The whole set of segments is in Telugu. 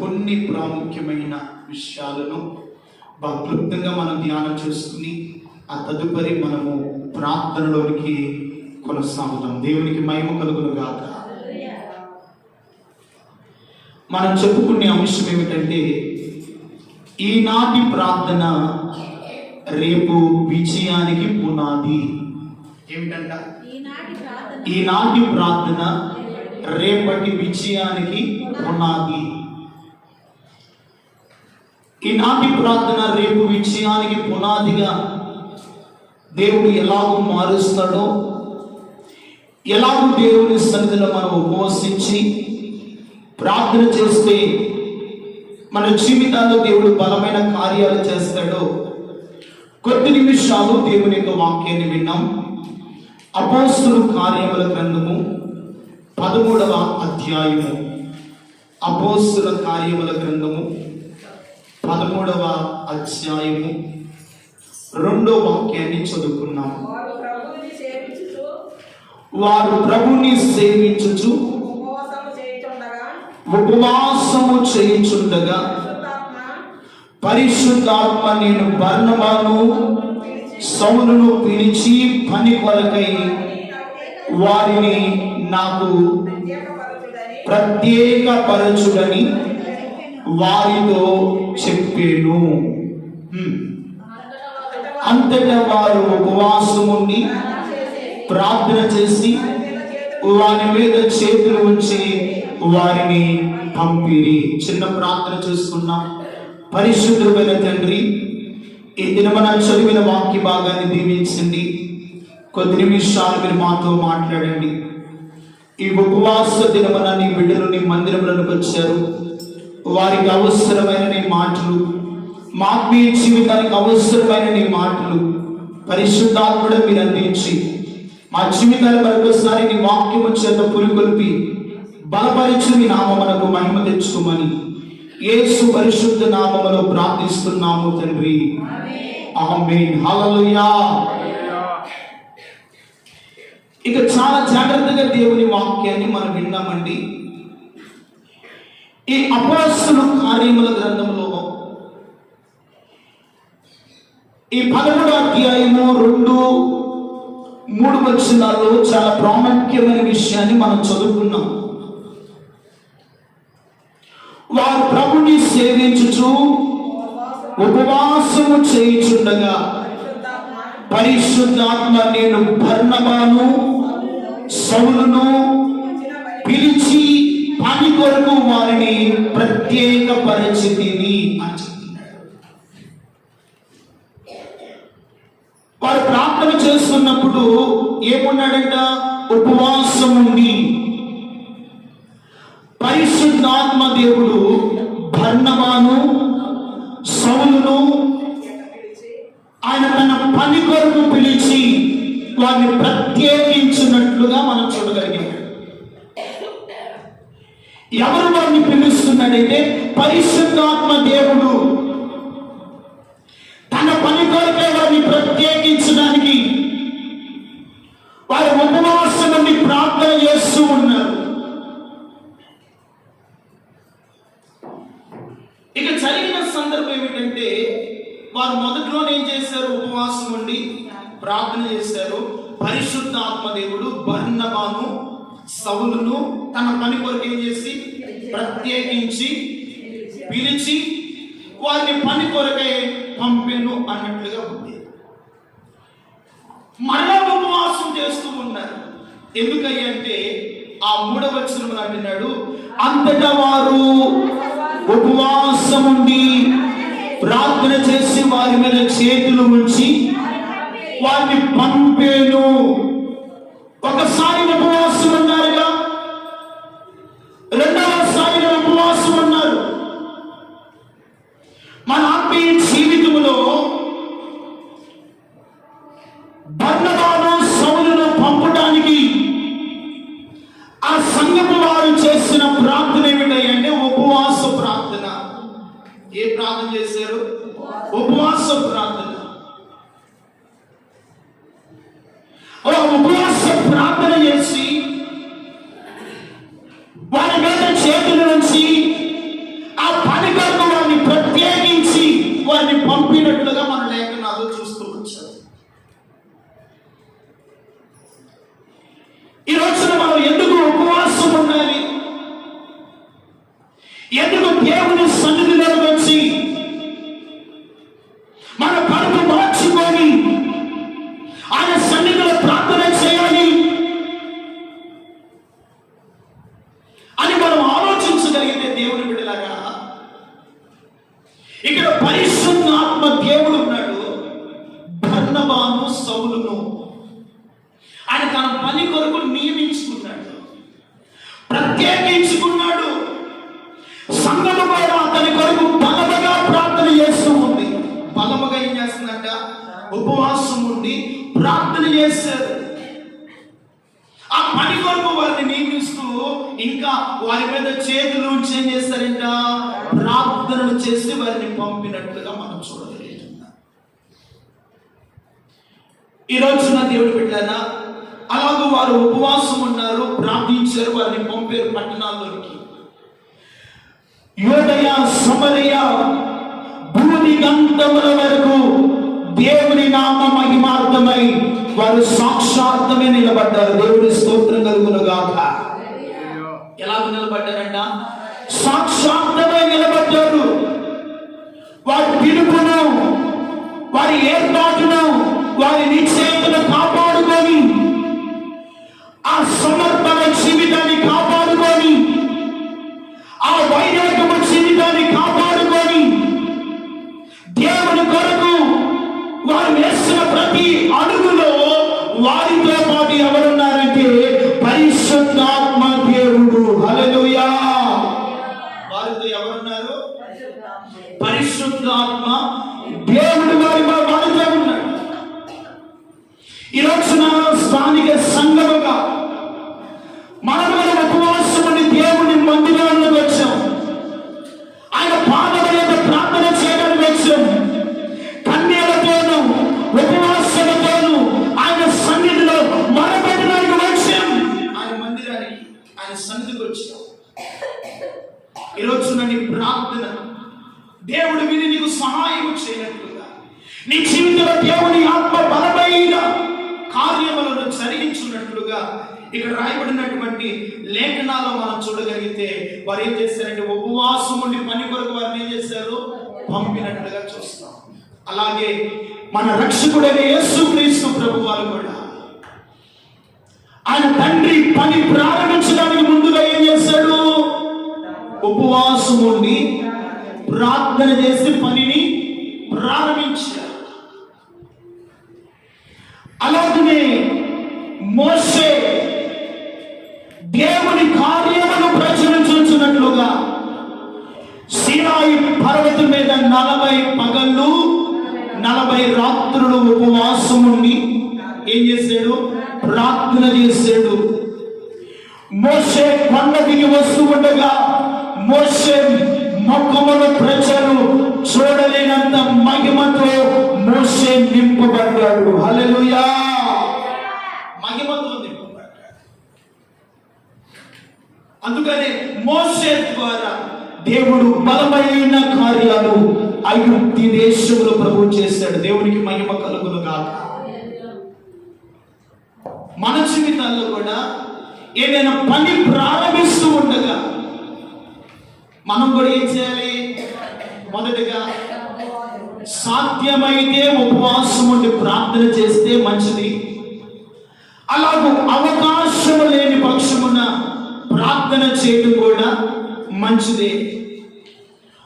కొన్ని ప్రాముఖ్యమైన విషయాలను క్లుప్తంగా మనం ధ్యానం చేసుకుని ఆ తదుపరి మనము ప్రార్థనలోనికి కొనసాగుతాం. దేవునికి మహిమ కలుగును గాక. మనం చెప్పుకునే అంశం ఏమిటంటే, ఈనాటి ప్రార్థన రేపు విజయానికి పునాది. ఏమిటంట? ఈనాటి ప్రార్థన రేపటి విజయానికి పునాది. ఈనాటి ప్రార్థన రేపు విజయానికి పునాదిగా దేవుడు ఎలాగో మారుస్తాడో, ఎలాగో దేవుని సన్నిధిలో మనం ఉపవసించి ప్రార్థన చేస్తే మన జీవితాల్లో దేవుడు బలమైన కార్యాలు చేస్తాడో, కొద్ది నిమిషాలు దేవుని యొక్క వాక్యాన్ని విన్నాం. అపోస్తలుల కార్యముల గ్రంథము 13వ అధ్యాయము. అపోస్తలుల కార్యముల గ్రంథము 13వ అధ్యాయము 2వ వాక్యాన్ని చదువుకున్నాము. వారు ప్రభుని సేవించుచు ఉపవాసము చేయుచుండగా పరిశుద్ధాత్మ నేను బర్నబాను సౌలును పిలిచి పని కొరకై వారిని నాకు ప్రత్యేకపరచుడని వారితో చెప్పాను. అంతటా వారు ఉపవాసం ఉండి ప్రార్థన చేసి వారి మీద చేతులు ఉంచి వారిని పంపిరి. చిన్న ప్రార్థన చేసుకున్నాం. పరిశుద్ధమైన తండ్రి, ఈ దినమన చదివిన వాక్య భాగాన్ని దీవించండి. కొద్ది నిమిషాలు మీరు మాతో మాట్లాడండి. ఈ ఉపవాస దినమన నీ బిడ్డలు నీ మందిరంలోకి వచ్చారు. వారికి అవసరమైన నీ మాటలు, మా ఆత్మీయ జీవితానికి అవసరమైన నీ మాటలు పరిశుద్ధాత్ముడు మీరు అందించి మా జీవితాల మరొకసారి నీ వాక్యము చేత పురికొల్పి బలపరిచి మీ నామమునకు మహిమ తెచ్చుకోమని యేసు పరిశుద్ధ నామములో ప్రార్థిస్తున్నాము తండ్రి. ఆమేన్. హల్లెలూయా. ఇక చాలా జాగ్రత్తగా దేవుని వాక్యాన్ని మనం విన్నామండి. ఈ అపోస్తలుల కార్యముల గ్రంథంలో ఈ 13వ అధ్యాయము 2-3 వచనాల్లో చాలా ప్రాముఖ్యమైన విషయాన్ని మనం చదువుకున్నాం. వారు ప్రభుని సేవించుచు ఉపవాసము చేయుచుండగా పరిశుద్ధాత్మ నేను బర్నబాను సౌలును పిలిచి పని కొరకు వారిని ప్రత్యేకపరిచితిని అని చెప్తున్నాడు. వారు ప్రార్థన చేస్తున్నప్పుడు ఏమన్నాడంట? ఉపవాసం ఉండి పరిశుద్ధాత్మ దేవుడు బర్నబాను సౌలును ఆయన తన పని కొరకు పిలిచి వారిని ప్రత్యేకించినట్లుగా మనం చూడగలిగాం. ఎవరు వారిని పిలుస్తున్నాడంటే పరిశుద్ధాత్మ దేవుడు తన పని కొరకే వారిని ప్రత్యేకించడానికి వారి ఉపవాసం నుండి ప్రార్థన చేస్తూ ఉన్నారు. ఇక జరిగిన సందర్భం ఏమిటంటే, వారు మొదట్లోనే ఏం చేశారు? ఉపవాసం ఉండి ప్రార్థన చేశారు. పరిశుద్ధాత్మ దేవుడు బర్నబాను సౌలును తన పని కొరకు ఏం చేసి ప్రత్యేకించి పిలిచి వారిని పని కొరకై పంపెను అన్నట్లుగా ఉంది. మరలా ఉపవాసం చేస్తూ ఉన్నారు. ఎందుకంటే ఆ 3వ వచనం అంటున్నాడు, అంతటా వారు ఉపవాసం ఉండి ప్రార్థన చేసి వారి మీద చేతులు ఉంచి వారిని పంపేను. ఒకసారి ఉపవాసం ఉన్నారుగా, రెండవసారి ఉపవాసం ఉన్నారు. మన ఆత్మీయ జీవితంలో బర్నబాను సౌలును పంపడానికి ఆ సంఘపు వారు చేసిన ప్రార్థన ఏమిటంటే ఉపవాస ప్రార్థన. ఏ ప్రార్థన చేశారు? ఉపవాస ప్రార్థన. ఉపవాస ప్రార్థన చేసి వారి మీద చేతుల నుంచి ఆ ఎందుకు దేవుని సన్నిధిలో వచ్చి మన కడుపు మార్చుకొని ఆయన సన్నిధిలో ప్రార్థన చేయాలి అని మనం ఆలోచించగలిగితే దేవుని బిడ్డలారా, ఇక్కడ పరిశుద్ధాత్మ దేవుడు ఉన్నాడు. బర్నబాను సౌలును ఆయన తన పని కొరకు నియమించుకున్నాడు, ప్రత్యేకించుకున్నాడు. సంఘము కూడా అతని కొరకు బలముగా ప్రార్థన చేస్తూ ఉంది. బలముగా ఏం చేస్తుందంట? ఉపవాసం ఉండి ప్రార్థన చేశారు. ఆ పని కొరకు వారిని నియమిస్తూ ఇంకా వారి మీద చేతులు ఉంచి ఏం చేస్తారంట? ప్రార్థనలు చేసి వారిని పంపినట్లుగా మనం చూడగలుగుతున్నాం. ఈ రోజున దేవుడు బిడ్డలారా, అలాగూ వారు ఉపవాసం ఉన్నారు, ప్రార్థించారు, వారిని పంపారు పట్టణాల్లోకి. యోదయ సమరయ భూదిగంతముల వరకు దేవుని నామ మహిమార్థమై వారు సాక్షాత్మే నిలబడ్డారు. దేవుని స్తోత్రం కలుగును గాక. ఎలా నిలబడ్డారంట? సాక్షాత్మే నిలబడ్డారు. వారి పిలుపును, వారి ఏర్పాటును, వారి నిశ్చయతను కాపాడుకొని, ఆ సమర్పణ జీవితాన్ని కాపాడుకొని, ఆ వైరాగ్యము జీవితాన్ని కాపాడుకొని, దేవుని కొరకు వారు వేసిన ప్రతి అడుగులో వారితో పాటు ఎవరున్నారంటే పరిశుద్ధాత్మ దేవుడు. హల్లెలూయా! వారితో ఎవరున్నారు? పరిశుద్ధాత్మ దేవుడు వారితో ఉన్నాడు. ఈ రోజున స్థానిక సంఘముగా మనము ఉపవాసం అని దేవుని మందిరానికి వచ్చాం. ఆయన పాదముల మీద ప్రార్థన చేయడానికి వచ్చాం. కన్యలతోనూ ఉపవాసముతోనూ ఆయన సన్నిధిలో మొరపెట్టడానికి వచ్చాం. ఆయన మందిరానికి, ఆయన సన్నిధికి వచ్చాం. ఈ రోజున నీ ప్రార్థన దేవుడు విని నీకు సహాయం చేయనట్లుగా, నీ జీవితంలో దేవుని ఆత్మ బలమైన కార్యములను జరిగించున్నట్లుగా ఇక్కడ రాయబడినటువంటి లేఖనాల్లో మనం చూడగలిగితే వారు ఏం చేశారంటే ఉపవాసం ఉండి పని కొరకు వారిని ఏం చేశారు? పంపినట్లుగా చూస్తాం. అలాగే మన రక్షకుడైన యేసుక్రీస్తు ప్రభు వారు కూడా ఆయన తండ్రి పని ప్రారంభించడానికి ముందుగా ఏం చేశాడు? ఉపవాసం ఉండి ప్రార్థన చేసి పనిని ప్రారంభించారు. అలాగనే మోషే దేవుని కార్యమును ప్రచురించున్నట్లుగా సీనాయి పర్వతం మీద 40 పగళ్ళు 40 రాత్రులు ఉపవాసం ఉండి ఏం చేశాడు? ప్రార్థన చేశాడు. మోషే కొండ దిగి వస్తూ ఉండగా మోషే ముఖమును ప్రజలు చూడలేనంత మహిమతో మోషే నింపబడ్డాడు. హల్లెలూయా! మహిమతో నింపబడ్డాడు. అందుకనే మోషే ద్వారా దేవుడు బలమైన కార్యాలు ఐగుప్తు దేశంలో ప్రభు చేశాడు. దేవునికి మహిమ కలుగును గాక. మన జీవితాల్లో కూడా ఏదైనా పని ప్రారంభిస్తూ ఉండగా మనం కూడా ఏం చేయాలి? మొదటిగా సాధ్యమైతే ఉపవాసం ఉండి ప్రార్థన చేస్తే మంచిది. అలాగూ అవకాశం లేని పక్షమున ప్రార్థన చేయడం కూడా మంచిదే.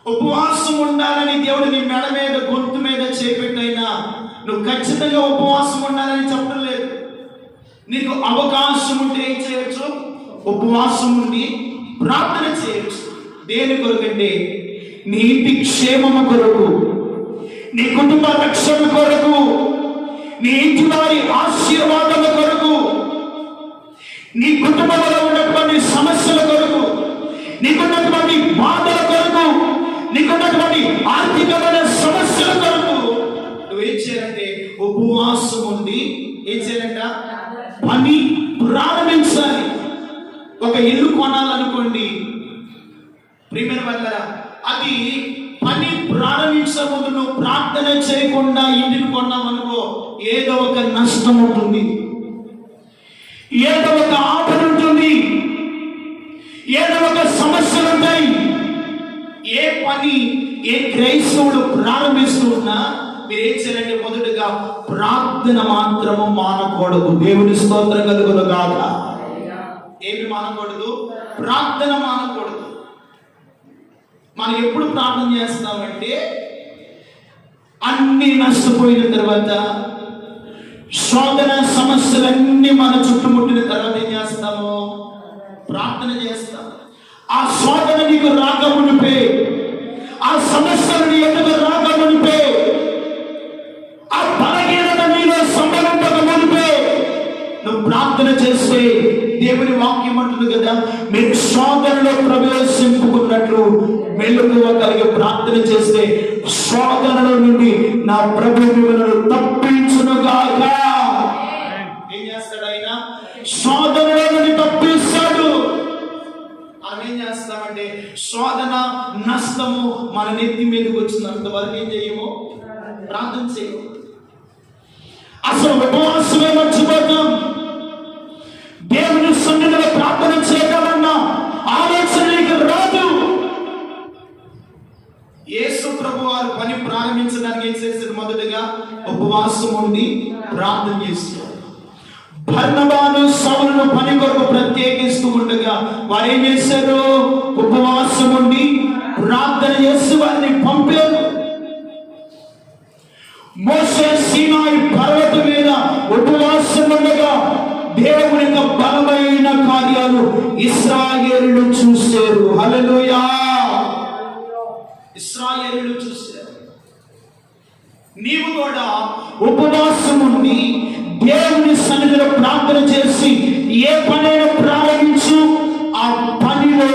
ఉపవాసం ఉండాలని దేవుడు నీ మెడ మీద, గొంతు మీద చేపెట్టైనా నువ్వు ఖచ్చితంగా ఉపవాసం ఉండాలని చెప్పడం లేదు. నీకు అవకాశం ఉంటే ఏం చేయొచ్చు? ఉపవాసం ఉండి ప్రార్థన చేయొచ్చు. దేని కొరకంటే నీ ఇంటి క్షేమము కొరకు, నీ కుటుంబ రక్షణ కొరకు, నీ ఇంటి వారి ఆశీర్వాదం కొరకు, నీ కుటుంబంలో ఉన్నటువంటి సమస్యల కొరకు, నీకున్నటువంటి బాధల కొరకు, నీకున్నటువంటి ఆర్థికమైన సమస్యల కొరకు నువ్వేం చేయాలంటే ఉపవాసం ఉండి ఏం చేయాలంట? పని ప్రారంభించాలి. ఒక ఇల్లు కొనాలనుకోండి ప్రియమైన వాళ్ళారా, అది పని ప్రారంభించే ముందు నువ్వు ప్రార్థన చేయకుండా ఇంటిని కొన్నామనుకో ఏదో ఒక నష్టం ఉంటుంది, ఏదో ఒక ఆపద ఉంటుంది, ఏదో ఒక సమస్యలు ఉంటాయి. పని ఏ క్రైస్తవుడు ప్రారంభిస్తూ ఉన్నా మీరు ఏం చేయాలంటే మొదటగా ప్రార్థన మాత్రము మానకూడదు. దేవుని స్తోత్రం కలుగును గాక. ఏమి మానకూడదు? ప్రార్థన మానకూడదు. మనం ఎప్పుడు ప్రార్థన చేస్తామంటే అన్ని నష్టపోయిన తర్వాత, శోధన సమస్యలన్నీ మన చుట్టుముట్టిన తర్వాత ఏం చేస్తాము? ప్రార్థన చేస్తాం. ఆ శోధన నీకు రాకమునిపే, ఆ సమస్యలు నీ ఎదుగు రాకమునిపే, ఆ బలహీనత నీలో సంభవింపకమునిపే నువ్వు ప్రార్థన చేస్తే దేవుని వాక్యం అంటుంది కదా, మీరు శోధనలో ప్రవేశింపుకున్నట్లు మెలకువ కలిగి ప్రార్థన చేస్తే శోధనలో నుండి నా ప్రభు మిమ్మల్ని తప్పించునుగాక. ఏం చేస్తాడు ఆయన? శోధనలో నుండి తప్పిస్తాడు. మనం ఏం చేస్తామంటే శోధన నష్టము మన నెత్తి మీదకి వచ్చినంత వరకు ఏం చేయము? ప్రార్థన చేయము. అసలు ఉపవాసమే మర్చిపోతాం. దేవుని సన్నిధిలో ప్రార్థన చేయగలన్నా ఆలోచన నీకు రాదు. యేసు ప్రభు వారు పని ప్రారంభించడానికి ఏం చేశారు? మొదటగా ఉపవాసం ఉండి ప్రార్థన చేస్తారు. బర్నబాను సౌలును పని కొరకు ప్రత్యేకిస్తూ ఉండగా వారు ఏం చేశారు? ఉపవాసం ఉండి ప్రార్థన చేసి వారిని పంపారు. మోషే సీనాయి పర్వతం మీద ఉపవాసం ఉండగా దేవుని యొక్క బలమైన కార్యాలు ఇశ్రాయేలులు చూశారు. హల్లెలూయా! ఇశ్రాయేలులు చూశారు. నీవు కూడా ఉపవాసం ఉండి దేవుని సన్నిధిలో ప్రార్థన చేసి ఏ పనైనా ప్రారంభించు, ఆ పనిలో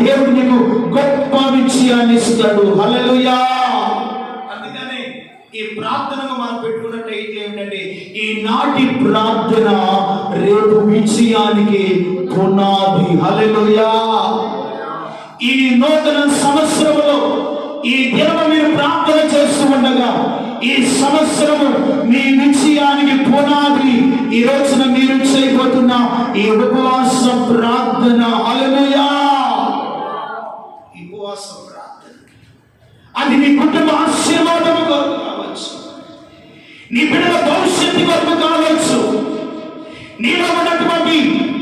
దేవుడు నీకు గొప్ప విజయాన్ని ఇస్తాడు. హల్లెలూయా! అందుకనే ఈ ప్రార్థనను మనం పెట్టుకున్న టైటిల్ ఏమిటంటే ఈనాటి ప్రార్థన రేపు విజయానికి పునాది. హల్లెలూయా! ఈ నూతన సంవత్సరంలో ఈ దినము మీరు ప్రార్థన చేస్తూ ఉండగా ఈ సంవత్సరము మీ విజయానికి పునాది ఈ రోజున మీరు చేయబోతున్న ఈ ఉపవాస ప్రార్థన. హల్లెలూయా! ఈ ఉపవాస ప్రార్థన అది నీ కుటుంబ ఆశీర్వాదము కొరకు కావచ్చు, నీ బిడ్డల భవిష్యత్తు కొరకు కావచ్చు, నీలో ఉన్నటువంటి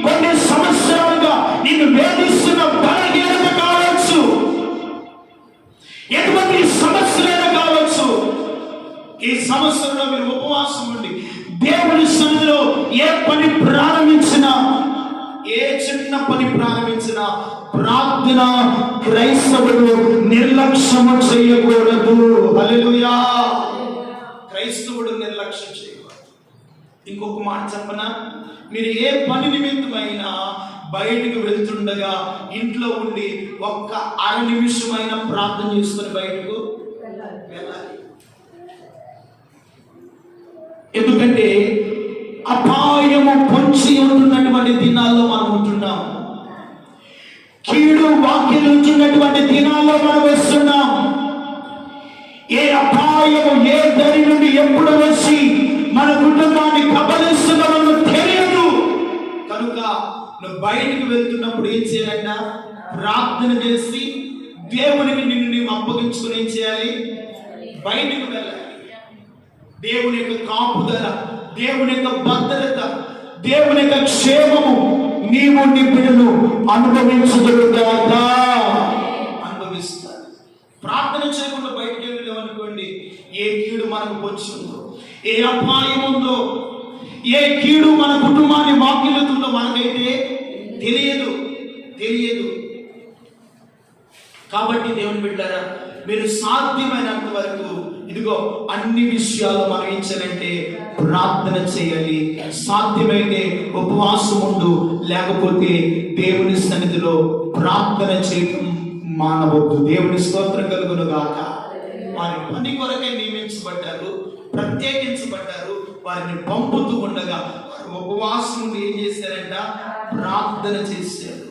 కొన్ని సంవత్సరాలుగా నిన్ను వేధిస్తున్న బలహీనత కావచ్చు, ఎటువంటి సమస్యలైనా కావచ్చు. ఈ సంవత్సరంలో మీరు ఉపవాసం ఉండి దేవుని సన్నిధిలో ఏ పని ప్రారంభించినా, ఏ చిన్న పని ప్రారంభించినా ప్రార్థన క్రైస్తవుడు నిర్లక్ష్యము చేయకూడదు. హల్లెలూయా! క్రైస్తవుడు నిర్లక్ష్యం చేయకూడదు. ఇంకొక మాట చెప్పనా, మీరు ఏ పని నిమిత్తమైనా బయటికి వెళ్తుండగా ఇంట్లో ఉండి ఒక్క అర నిమిషమైన ప్రార్థన చేసుకుని బయటకు వెళ్ళాలి. ఎందుకంటే అపాయము పొంచి ఉంటున్నటువంటి దినాల్లో మనం ఉంటున్నాం. కీడు వాక్యం ఉంటున్నటువంటి దినాల్లో మనం వస్తున్నాం. ఏ అపాయము ఏ దరి నుండి ఎప్పుడు వచ్చి మన కుటుంబాన్ని కబలిస్తున్నామో తెలియదు. కనుక నువ్వు బయటికి వెళ్తున్నప్పుడు ఏం చేయాలంట? ప్రార్థన చేసి దేవునికి నిన్ను నీవు అప్పగించుకుని ఏం చేయాలి? బయటికి వెళ్ళాలి. దేవుని యొక్క కాపుదల, దేవుని యొక్క భద్రత, దేవుని యొక్క క్షేమము నీవు నీ బిడ్డలు అనుభవించగలుగుతాక అనుభవిస్తారు. ప్రార్థన చేయకుండా బయటికి వెళ్ళామనుకోండి, ఏ కీడు మనకు పొంచుందో, ఏ అపాయం ఉందో, ఏ కీడు మన కుటుంబాన్ని వాకిలుతుందో మనకైతే తెలియదు. కాబట్టి దేవుని బిడ్డలారా, మీరు సాధ్యమైనంత వరకు ఇదిగో అన్ని విషయాలు మనం ఏం చేయాలంటే ప్రార్థన చేయాలి. సాధ్యమైతే ఉపవాసం ఉండు, లేకపోతే దేవుని సన్నిధిలో ప్రార్థన చేయటం మానవద్దు. దేవుని స్తోత్రం కలుగును గాక. వారి పని కొరకే నియమించబడ్డారు, ప్రత్యేకించబడ్డారు. వారిని పంపుతూ ఉండగా వారు ఉపవాసం ఉండి ఏం చేశారంట? ప్రార్థన చేశారు.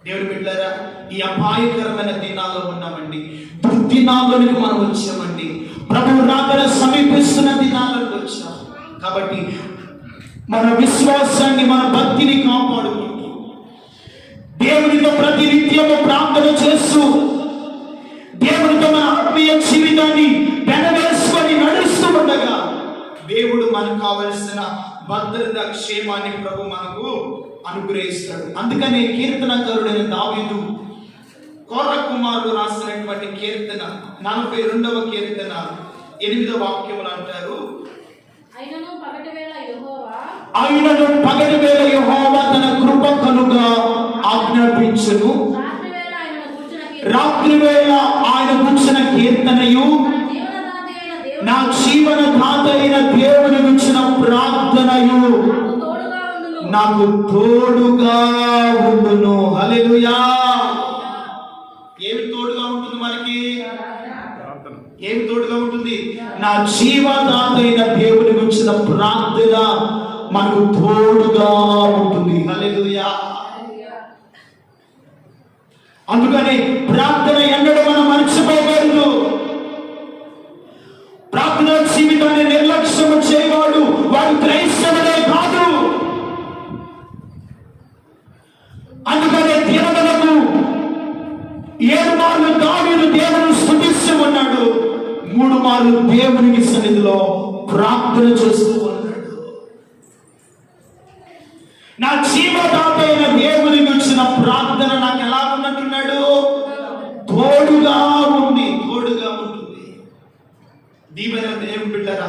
దేవుని బిడ్డలారా, ఈ అపాయకరమైన దినాల్లో ఉన్నామండి. దుర్దినాల్లోనికి మనం వచ్చామండి. ప్రభువు రాకడ సమీపిస్తున్న దినాలకు వచ్చాం. కాబట్టి మన విశ్వాసాన్ని, మన భక్తిని కాపాడుకుంటూ దేవునితో ప్రతి నిత్యము ప్రార్థన చేస్తూ జీవితాన్ని పెనవేసుకొని నడుస్తూ ఉండగా దేవుడు మనకు కావలసిన భద్రత క్షేమాన్ని ప్రభు మనకు అనుగ్రహిస్తాడు. అందుకని కీర్తనకారుడైన దావీదు కోర కుమారుడు రాసినటువంటి కీర్తన 42వ కీర్తన 8వ వాక్యములు అంటారు, అయినను పగటి వేళ యెహోవా తన కృప కనుక ఆజ్ఞాపించును, రాత్రి వేళ ఆయన గురించిన కీర్తనయు నా జీవన దాత అయిన దేవుని గురించిన ప్రార్థనయు నాకు తోడుగా ఉండును. హల్లెలూయా. ఏమి తోడుగా ఉంటుంది మనకి? ఏమి తోడుగా ఉంటుంది? నా జీవదాత అయిన దేవుని గురించిన ప్రార్థన మనకు తోడుగా ఉంటుంది. హల్లెలూయా. అందుకని ప్రార్థన ఎన్నడూ మనం మర్చిపోకూడదు. ప్రార్థన జీవితాన్ని నిర్లక్ష్యం చేయవాడు వాడు క్రైస్తవుడే కాదు. అందుకనే దినములకు 7 మార్లు దావీదు దేవుని స్తుతిస్తూ ఉన్నాడు, 3 మార్లు దేవునికి సన్నిధిలో ప్రార్థన చేస్తూ ఉన్నాడు. నా జీవదాత అయిన దేవుని గురించిన ప్రార్థన నాకు ఎలా ఉన్నట్టున్నాడు? తోడుగా ఉంటుంది. దీవెన దేవుని బిడ్డరా,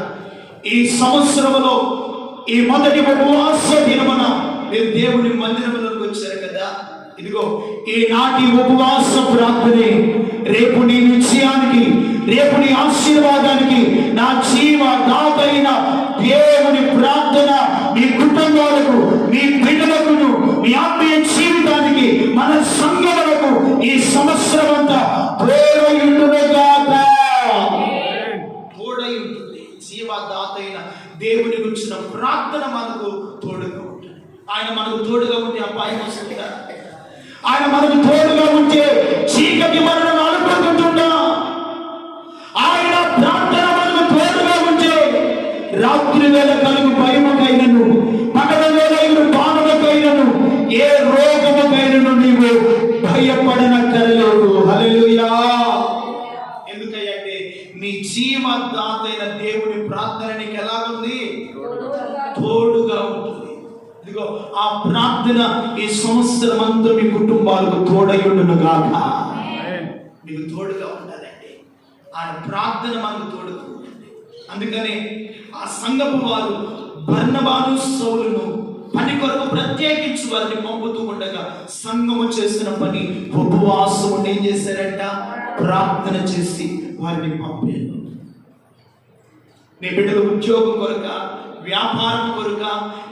ఈ సంవత్సరంలో ఈ మొదటి ఉపవాస దినమున మీరు దేవుని మందిరంలోకి వచ్చారు కదా. ఇదిగో ఈనాటి ఉపవాస ప్రార్థనే రేపు నీ విజయానికి, రేపు నీ ఆశీర్వాదానికి నా జీవదాత అయిన దేవుని ప్రార్థన మీ కుటుంబాలకు, మీ బిడ్డలకు, మీ ఆత్మీయ జీవితానికి, మన సంఘములకు ఈ సంవత్సరం అంతా తోడై ఉంటుంది. జీవదాత అయిన దేవుని గురించిన ప్రార్థన మనకు తోడుగా ఉంటుంది. ఆయన మనకు తోడుగా ఉంటే అపాయం వస్తుందా? ఆయన మనకు తోడుగా ఉంటే చీకటి మరణం అనుకుంటుందా? ఆయన ప్రార్థన మనకు తోడుగా ఉంటే రాత్రి వేళ కలుగు భయముకైనను, పగల వేళ బాణముకైనను, ఏ రోగముకైనను నీవు భయపడనక్కర్లేదు. హల్లెలూయా. ఎందుకంటే నీ జీవదాత అయిన దేవుని ప్రార్థన నీకు ఎలాగుంది? తోడుగా ఉంటుంది. ఇదిగో ఆ ప్రార్థన ఈ సంవత్సరం అంతా మీ కుటుంబాలకు తోడయుండును గాక. మీకు తోడుగా ఉండాలండి. ఆయన ప్రార్థన మనకు తోడుగా ఉంటుంది. అందుకనే ఆ సంఘపు వారు బర్నబాను సౌలును పని కొరకు ప్రత్యేకించి వారిని పంపుతూ ఉండగా సంఘము చేసిన పని ఉపవాసం ఉండి ఏం చేశారంట? ప్రార్థన చేసి వారిని పంపారు. నీ బిడ్డల ఉద్యోగం కొరక, వ్యాపారం కొరక,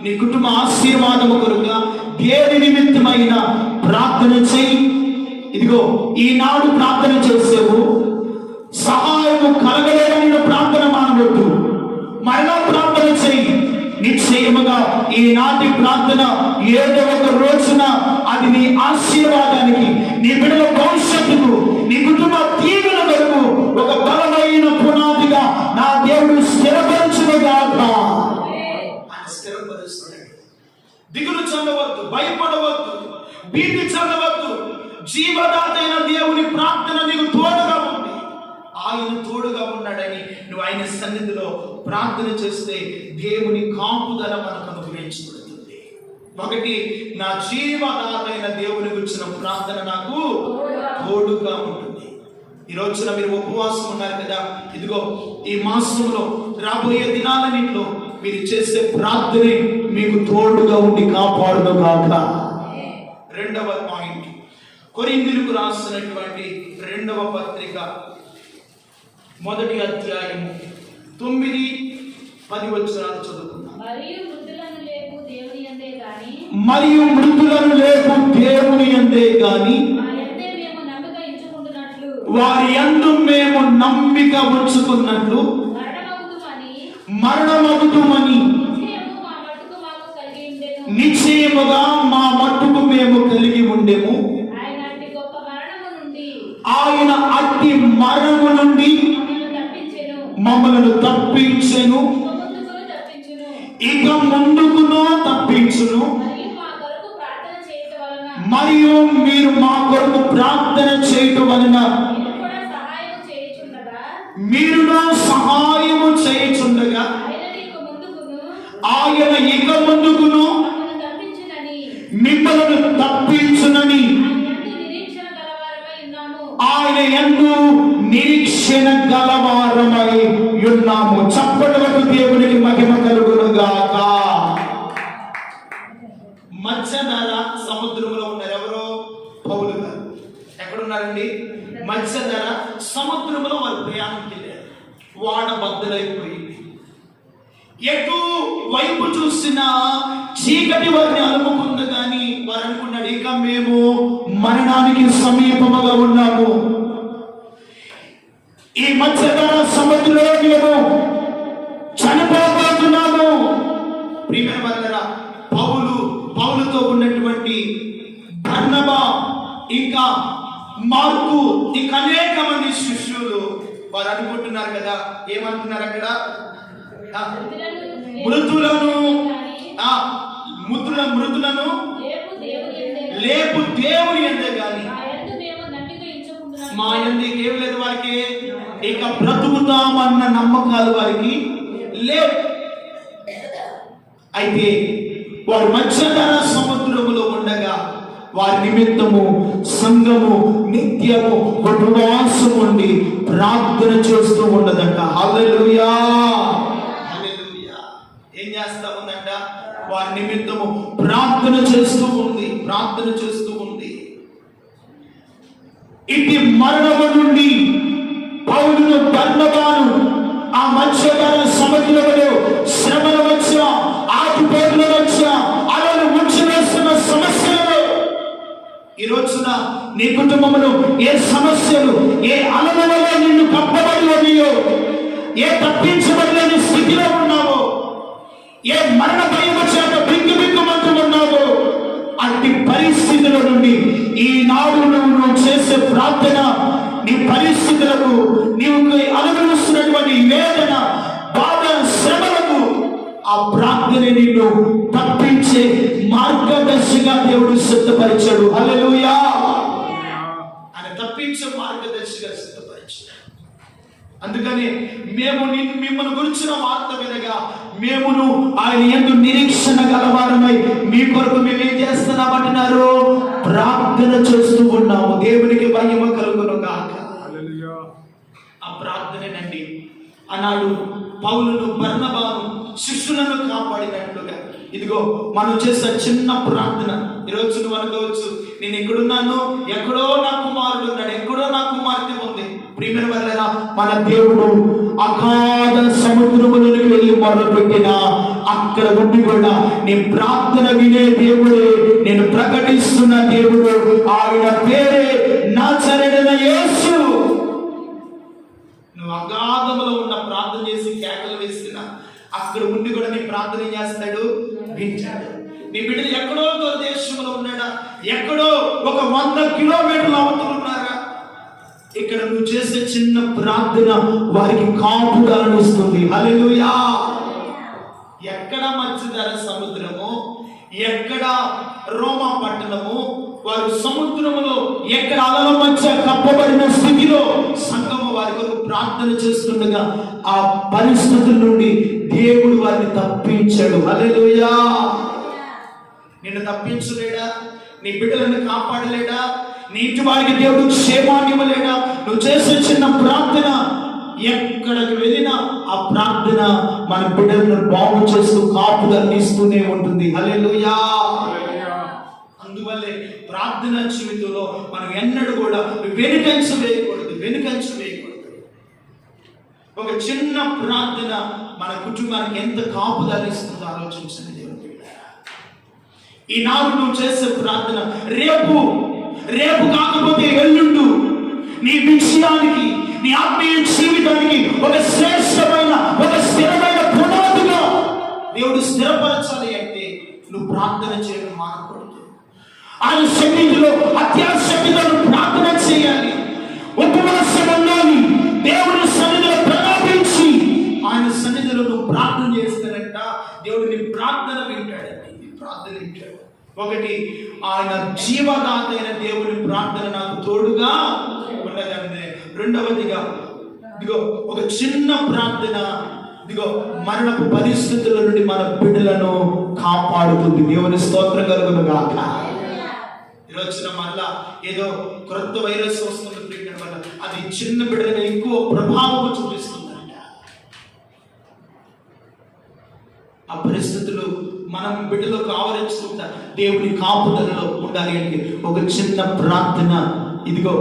నీ కుటుంబ ఆశీర్వాదము కొరక దేని నిమిత్తమైన ప్రార్థన చేయి. ఇదిగో ఈనాడు ప్రార్థన చేసేవు, సహాయము కలగలేదని ప్రార్థన మానవద్దు. మరలా ప్రార్థన చేయి. నిశ్చయముగా ఈనాటి ప్రార్థన ఏదో ఒక రోజున అది నీ ఆశీర్వాదానికి, నీ బిడ్డల భవిష్యత్తుకు, నీ కుటుంబ దీవెన వరకు ఒక బలమైన పునాదిగా నా దేవుడు స్థిరపరచుగాక. స్థిరపరుస్తాడు. దిగులు చెందవద్దు, భయపడవద్దు, భీతి చెందవద్దు. జీవదాత అయిన దేవుని ప్రార్థన నీకు తోడుగా ఉంది. ఆయన తోడుగా ఉన్నాడని నువ్వు ఆయన సన్నిధిలో ప్రార్థన చేస్తే దేవుని కాపుదల మనకు అనుగ్రహించబడుతుంది. ఒకటి, నా జీవదాత అయిన దేవుని గురించిన ప్రార్థన నాకు తోడుగా ఉంటుంది. ఈ రోజున మీరు ఉపవాసం ఉన్నారు కదా. ఇదిగో ఈ మాసంలో రాబోయే దినాలన్నింటిలో మీరు చేసే ప్రార్థనే మీకు తోడుగా ఉండి కాపాడును గాక. రెండవ పాయింట్, కొరింథీయులకు రాసినటువంటి 2వ పత్రిక 1వ అధ్యాయము 9-10 వచనాలు చదువుకుందాం. మరియు మృతులను లేపు దేవుని యందే గాని వారి యందు మేము నమ్మిక ఉంచుకున్నట్లు మరణమగుదుమని నిశ్చయముగా మా మట్టుకు మేము కలిగి ఉండెము. ఆయన అట్టి మరణము నుండి మమ్మలను తప్పించెను, ఇక ముందుకును తప్పించును. మరియు మీరు మా కొరకు ప్రార్థన చేయటం వలన మీరును సహాయము చేయుచుండగా ఆయన ఇక ముందుకును మిమ్మల్ని తప్పించునని ఆయన యందు నిరీక్షణ గలవారమై ఉన్నాము. చప్పటి వరకు దేవునికి మహిమ కలుగును గాక. మధ్యధర సముద్రంలో ఉన్నారు ఎవరో? పౌలు గారు. ఎక్కడున్నారండి? మధ్యధర సముద్రంలో వారు ప్రయాణం వెళ్ళారు. వాడ బద్దలైపోయింది. ఎటు వైపు చూసినా చీకటి వారిని అలుముకుంది. కానీ వారు అనుకున్నాడు, ఇక మేము మరణానికి సమీపముగా ఉన్నాము. ఈ మధ్యధర సముద్రంలో మేము చనిపోబోతున్నాము. ప్రియమైన వారలారా, పౌలుతో ఉన్నటువంటి బర్నబా ఇంకా మార్కు ఇంకా అనేక మంది శిష్యులు వారు అనుకుంటున్నారు కదా, ఏమంటున్నారు అక్కడ? మృతులను లేపు దేవుని యందే గాని మా యందు ఏం లేదు వారికి. ఇక బ్రతుకుతామన్న నమ్మకాలు వారికి లేవు. అయితే వారు మధ్యధర సముద్రములో ఉండగా వారి నిమిత్తము సంఘము నిత్యము ఉపవాసం ఉండి ప్రార్థన చేస్తూ ఉన్నదంట. హల్లెలూయా, హల్లెలూయా. ఏం చేస్తా ఉందంట? వారి నిమిత్తము ప్రార్థన చేస్తూ ఉంది. ఇటు మరణము నుండి పౌలును బర్నబాను ఆ మధ్యధర సముద్రములో శ్రమల మధ్య, ఆటుపోట్ల మధ్య, అలలు ముంచివేస్తున్న సమస్యలలో ఈ రోజున నీ కుటుంబంలో ఏ సమస్యలు, ఏ అలలలో నిన్ను కప్పబడి ఉన్నాయో, ఏ తప్పించబడలేని స్థితిలో ఉన్నావో, ఏ మరణ భయము చేత బిక్కుమంటూ ఉన్నావో, అట్టి పరిస్థితుల నుండి ఈనాడు నువ్వు చేసే ప్రార్థన, నీ పరిస్థితులకు, నీవు అనుభవిస్తున్నటువంటి వేదన, బాధ, శ్రమలకు ఆ ప్రార్థన నిన్ను తప్పించే మార్గదర్శిగా దేవుడు సిద్ధపరిచాడు. హల్లెలూయా. ఆయన తప్పించే మార్గదర్శిగా సిద్ధపరిచాడు. అందుకని మేము మిమ్మల్ని గురించిన వార్త వినగా మేమును ఆయన యందు నిరీక్షణ గలవారమై మీ కొరకు మేము ఏం చేస్తున్నామంటున్నారు? ప్రార్థన చేస్తూ ఉన్నాము. దేవునికి మహిమ కలుగును గాక. ఆ ప్రార్థనేనండి అన్నాడు పౌలును బర్నబాను శిష్యులను కాపాడినట్లుగా ఇదిగో మనం చేసే చిన్న ప్రార్థన. ఈరోజు నువ్వు అనుకోవచ్చు, నేను ఎక్కడున్నాను, ఎక్కడో నా కుమారుడు ఉన్నాడు, ఎక్కడో నా కుమార్తె ఉంది. ప్రియమైన వారలారా, మన దేవుడు అగాధ సముద్రములోకి వెళ్ళి మొదలుపెట్టిన అక్కడ ఉండి కూడా నీ ప్రార్థన వినే దేవుడే, నేను ప్రకటిస్తున్న దేవుడు, ఆయన పేరే నజరేయుడైన యేసు. నువ్వు అగాధములో ఉన్న ప్రార్థన చేసి కేకలు వేస్తున్నా అక్కడ ఉండి కూడా నీ ప్రార్థన చేస్తాడు, వింటాడు. నీ బిడ్డలు ఎక్కడో దేశంలో ఉన్నాడా, ఎక్కడో ఒక 100 కిలోమీటర్ల అవతల ఉన్నారా, ఇక్కడ నువ్వు చేసే చిన్న ప్రార్థన వారికి కాపుదలను ఇస్తుంది. హల్లెలూయా. ఎక్కడ మధ్యధర సముద్రము, ఎక్కడ రోమా పట్టణము, వారు సముద్రములో ఎక్కడ అలల మధ్య కప్పబడిన స్థితిలో సంఘము వారి కొరకు ప్రార్థన చేస్తుండగా ఆ పరిస్థితుల నుండి దేవుడు వారిని తప్పించాడు. హల్లెలూయా. నిన్ను తప్పించలేడా? నీ బిడ్డలను కాపాడలేడా? నీ ఇంటి వారికి దేవుడు క్షేమాన్ని ఇవ్వలేడా? నువ్వు చేసే చిన్న ప్రార్థన ఎక్కడికి వెళ్ళినా ఆ ప్రార్థన మన బిడ్డలను బాగు చేస్తూ కాపుదలను ఇస్తూనే ఉంటుంది. హల్లెలూయా. అందువల్లే ప్రార్థన జీవితంలో మనం ఎన్నడూ కూడా వెనుకంచ వేయకూడదు. ఒక చిన్న ప్రార్థన మన కుటుంబానికి ఎంత కాపుదలను ఇస్తుందో ఆలోచించండి. దేవుని ఈనాడు నువ్వు చేసే ప్రార్థన రేపు కాకపోతే ఎల్లుండు నీ విషయానికి, నీ ఆత్మీయ జీవితానికి ఒక శ్రేష్టమైన, ఒక స్థిరమైన పునాదిగా దేవుడు స్థిరపరచాలి అంటే నువ్వు ప్రార్థన చేయడం మానకూడదు. ఆయన సన్నిధిలో అత్యాశక్తితో ప్రార్థన చేయాలి, ఉపవాసం ఉండాలి, దేవుని సన్నిధిలో ప్రలాపించి ఆయన సన్నిధిలో నువ్వు ప్రార్థన చేస్తానంట దేవుడు నీ ప్రార్థన వింటాడండి. నీ ప్రార్థన వింటాడు. ఒకటి, ఆయన జీవదాత అయిన దేవుని ప్రార్థన నాకు తోడుగా ఉండగలదే. రెండవదిగా ఇదిగో ఒక చిన్న ప్రార్థన ఇదిగో మరణపు పరిస్థితుల నుండి మన బిడ్డలను కాపాడుతుంది. దేవుని స్తోత్రం కలుగును గాక. ఈరోజున మళ్ళా ఏదో క్రొత్త వైరస్ వస్తుంది ప్రేమ వల్ల అది చిన్న బిడ్డలుగా ఎక్కువ ప్రభావం చూపిస్తుందంట. ఆ పరిస్థితులు మనం బిడ్డలకు ఆవరించుకుంటా దేవుని కాపుదలలో ఉండాలి అంటే ఒక చిన్న ప్రార్థన ఇదిగో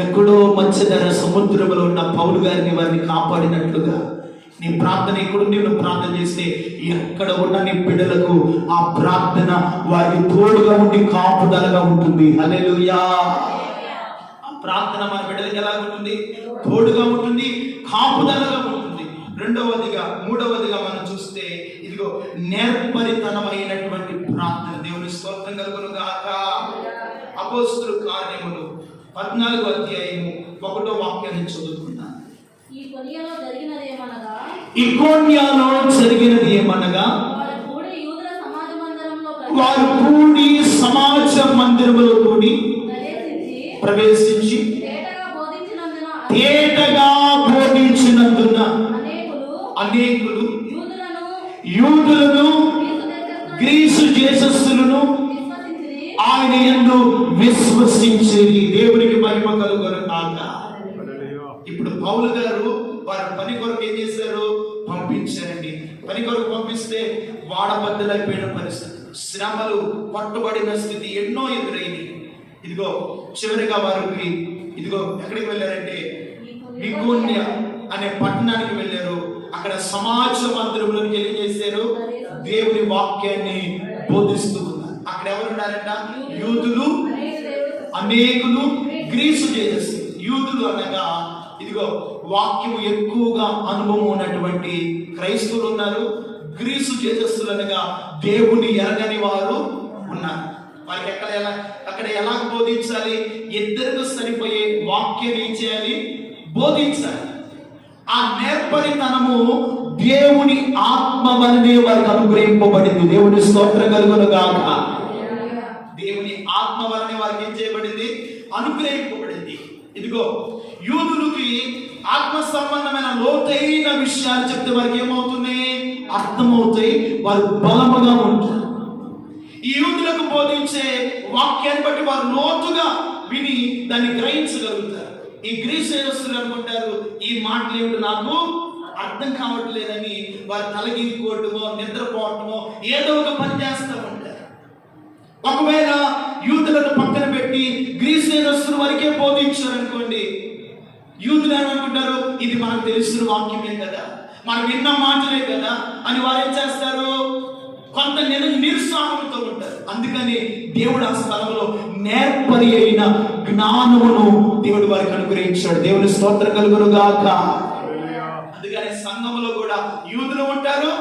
ఎక్కడో మధ్యధర సముద్రంలో ఉన్న పౌలు గారిని వారిని కాపాడినట్లుగా నీ ప్రార్థన ఎక్కడుండి నువ్వు ప్రార్థన చేస్తే ఎక్కడ ఉన్న నీ బిడ్డలకు ఆ ప్రార్థన వారికి తోడుగా ఉండి కాపుదలగా ఉంటుంది. హల్లెలూయా. ఆ ప్రార్థన మన బిడ్డలకు ఎలా ఉంటుంది? తోడుగా ఉంటుంది, కాపుదలగా ఉంటుంది. మూడవదిగా మనం చూస్తే ఇదిగో నేర్పరితనమైనటువంటి ప్రార్థన. దేవుని స్తోత్రం కలుగును గాక. అపోస్తలుల కార్యములు 14వ అధ్యాయము 1వ వాక్యాన్ని చదువుకున్నాను. ఇకోనియాలో జరిగినది ఏమనగా వారు కూడి సమాజ మందిరములో కూడి ప్రవేశించి తేటగా బోధించినందున అనేకులు యూదులను గ్రీసు దేశస్థులను ఆయన యందు విశ్వసించేది. దేవునికి మహిమ కలుగును గాక. ఇప్పుడు పౌలు గారు వారి పని కొరకు ఏం చేశారు? పంపించారండి. పని కొరకు పంపిస్తే వాడబద్దలైపోయిన పరిస్థితి, శ్రమలు, పట్టుబడిన స్థితి ఎన్నో ఎదురైంది. ఇదిగో చివరిగా వారికి ఇదిగో ఎక్కడికి వెళ్ళారంటే ఇకోనియ అనే పట్టణానికి వెళ్ళారు. అక్కడ సమాజ మందిరంలోకి వెళ్ళి చేశారు, దేవుని వాక్యాన్ని బోధిస్తూ ఉన్నారు. అక్కడ ఎవరు ఉన్నారంట? యూదులు, అనేకులు, గ్రీసు దేశస్థులు. యూదులు అనగా ఇదిగో వాక్యము ఎక్కువగా అనుభవం ఉన్నటువంటి క్రైస్తవులు ఉన్నారు. గ్రీసు దేశస్థులు అనగా దేవుని ఎరగని వారు ఉన్నారు. వారికి అక్కడ ఎలా బోధించాలి? ఇద్దరికి సరిపోయే వాక్యం ఏం చేయాలి? బోధించాలి. ఆ నేర్పరితనము దేవుని ఆత్మ వలనే వారికి అనుగ్రహింపబడింది. దేవుని స్తోత్రం కలుగును గాక. దేవుని ఆత్మ వలనే వారికి ఏం చేయబడింది? అనుగ్రహింపబడింది. ఇదిగో యూదులకి ఆత్మ సంబంధమైన లోతైన విషయాలు చెప్తే వారికి ఏమవుతుంది? అర్థమవుతాయి. వారు బలముగా ఉంటారు. ఈ యూదులకు బోధించే వాక్యాన్ని బట్టి వారు లోతుగా విని దాన్ని గ్రహించగలుగుతారు. ఈ గ్రీసు దేశస్థులు అనుకుంటారు ఈ మాటలు ఏమిటి నాకు అర్థం కావట్లేదని వారు తలగిపోవటమో నిద్రపోవటమో ఏదో ఒక పని చేస్తూ ఉంటారు. ఒకవేళ యూదులను పక్కన పెట్టి గ్రీసు దేశస్థులు వరకే బోధించారు అనుకోండి, యూదులు ఏమనుకుంటారు? ఇది మనకు తెలిసిన వాక్యమే కదా, మనం విన్న మాటలే కదా అని వారు ఏం చేస్తారు? కొంత నిరుత్సాహంతో ఉంటారు. అందుకని దేవుడు ఆ స్థలంలో నేర్పరి అయిన జ్ఞానమును దేవుడు వారికి అనుగ్రహించాడు. దేవుని స్తోత్రం కలుగును గాక. అందుకని సంఘములో కూడా యూదులు ఉంటారు,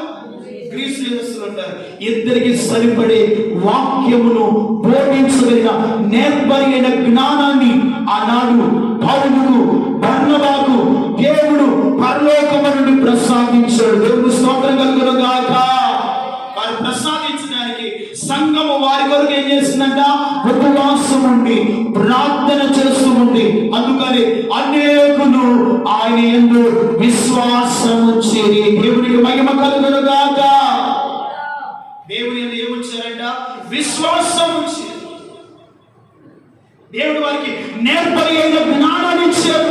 గ్రీసు దేశస్థులు ఉంటారు. ఇద్దరికి సరిపడే వాక్యమును బోధించగలిగిన నేర్పరి అయిన జ్ఞానాన్ని ఆనాడు పౌలుకు, బర్నబాకు దేవుడు పరలోకము నుండి ప్రసాదించాడు. దేవుని స్తోత్రం కలుగును గాక. వారు ప్రసాదించడానికి సంఘము వారి కొరకు ఏం చేసిందంట? ఉపవాసం ఉండి ప్రార్థన చేస్తూ ఉంది. అందుకని అనేకులు ఆయన యందు విశ్వాసము చేరి దేవునికి మహిమ కలుగును గాక. దేవుని యందు ఏమొచ్చారంట? విశ్వాసము చేరి. దేవుడు వారికి నేర్పరి అయిన జ్ఞానాన్ని ఇచ్చారు.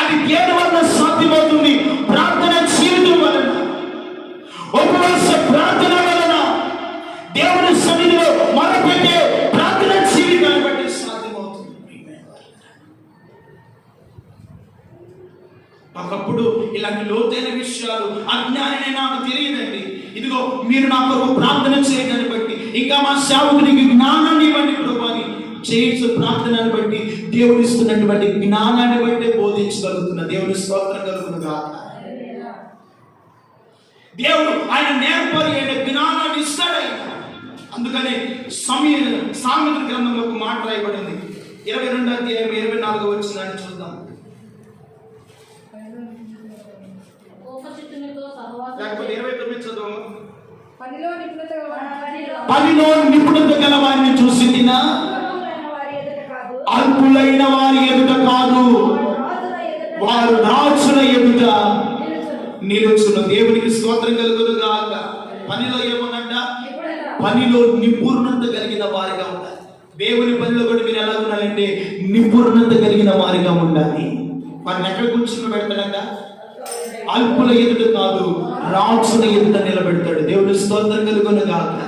అది దేని వల్ల సాధ్యమవుతుంది? ప్రార్థన జీవితం వలన, ఉపవాస ప్రార్థన వలన, దేవుని సన్నిధిలో మొరపెట్టే ప్రార్థన జీవితాన్ని బట్టి సాధ్యమవుతుంది. ఒకప్పుడు ఇలాంటి లోతైన విషయాలు అజ్ఞానమే నాకు తెలియదండి. ఇదిగో మీరు నా కొరకు ప్రార్థన చేయడాన్ని బట్టి, ఇంకా మా సేవకునికి జ్ఞానాన్ని ఇవ్వండి ప్రభువాని చేయించు ప్రార్థనను బట్టి, దేవుడు ఇస్తున్నటువంటి జ్ఞానాన్ని బట్టి బోధించగలుగుతున్న దేవుని స్తోత్రం కలుగును గాక. దేవుడు ఆయన నేర్పరి అయిన జ్ఞానాన్ని ఇస్తాడు. అందుకనే సామెతల గ్రంథంలో ఒక మాట రాయబడింది. 22వ అధ్యాయం 24వ వచనాన్ని చూద్దాం. లేకపోతే 29 చదువు. పనిలో నిపుణత గల వారిని చూసి తినా అల్పులైన వారి ఎదుట కాదు, వారు రాజుల ఎదుట స్తోత్రం కలుగును గాక. పనిలో ఏమన్నంట? పనిలో నిపుణత కలిగిన వారిగా ఉండాలి. దేవుని పనిలో కూడా మీరు ఎలా ఉండాలంటే నిపుణత కలిగిన వారిగా ఉండాలి. వారిని ఎక్కడ కూర్చుని పెడతాడంట? అల్పుల ఎదుట కాదు, రాజుల ఎదుట నిలబెడతాడు. దేవుని స్తోత్రం కలుగును గాక.